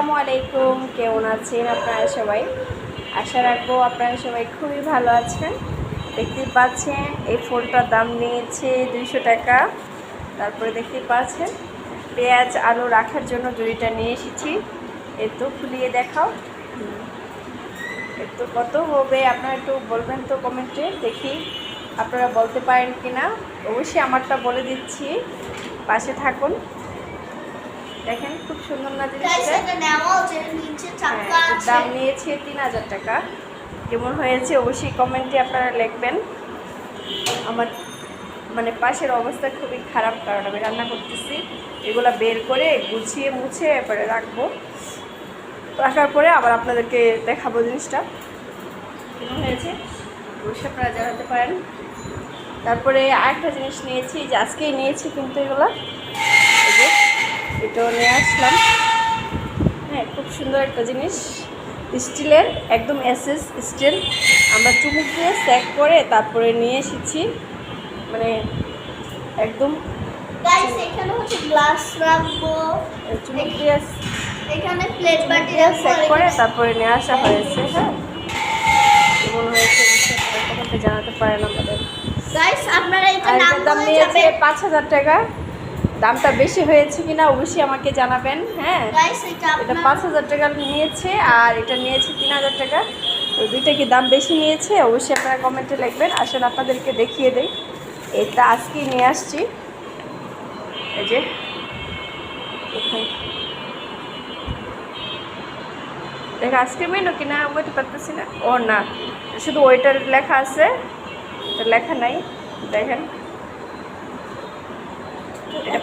আসসালামু আলাইকুম, কেমন আছেন আপনারা সবাই? আশা রাখবো আপনারা সবাই খুবই ভালো আছেন। দেখতে পাচ্ছেন এই ফোনটার দাম নিয়েছে 200 টাকা। তারপরে দেখতে পাচ্ছেন পেঁয়াজ আলু রাখার জন্য জুড়িটা নিয়ে এসেছি। একটু খুলিয়ে দেখাও, একটু কত হবে আপনারা একটু বলবেন তো কমেন্টে, দেখি আপনারা বলতে পারেন কি না। অবশ্যই আমারটা বলে দিচ্ছি, পাশে থাকুন। দেখেন খুব সুন্দর না জিনিসটা। দাম নিয়েছে 3000 টাকা। কেমন হয়েছে অবশ্যই কমেন্টে আপনারা লিখবেন। আমার মানে পাশের অবস্থা খুবই খারাপ, কারণ আমি রান্না করতেছি। এগুলো বের করে গুছিয়ে মুছে এরপরে রাখবো। রাখার পরে আবার আপনাদেরকে দেখাবো জিনিসটা কেমন হয়েছে, অবশ্যই আপনারা জানাতে পারেন। তারপরে আরেকটা জিনিস নিয়েছি, যে আজকেই নিয়েছি, কিন্তু এগুলো এই যে এটাও নিয়ে আসলাম। হ্যাঁ, খুব সুন্দর একটা জিনিস, স্টিলের, একদম এসএস স্টিল। আমরা চুমুক দিয়ে স্যাক করে তারপরে নিয়ে এসেছি, মানে একদম এখানে হচ্ছে গ্লাস রাখবো, চুমুক দিয়ে এখানে প্লেট বাটি স্যাক করে তারপরে নিয়ে আসা হয়েছে। হ্যাঁ, কেমন হয়েছে কমেন্টে জানাতে পারেন আমাদের। গাইস আপনারা এটা আর নাম এটার দাম নিয়েছে 5000 টাকা। দামটা বেশি হয়েছে কিনা অবশ্যই আমাকে জানাবেন। হ্যাঁ, গাইস এটা 5000 টাকা নিয়েছে আর এটা নিয়েছে 3000 টাকা। তো দুইটা কি দাম বেশি নিয়েছে অবশ্যই আপনারা কমেন্টে লিখবেন। আসলে আপনাদেরকে দেখিয়ে দেই, এটা আজকেই নিয়ে আসছি। এই যে দেখ আজকে মেনু কিনা বলতে পারতেছি না। ও না, শুধু ওইটার লেখা আছে, এটা লেখা নাই। দেখেন এটা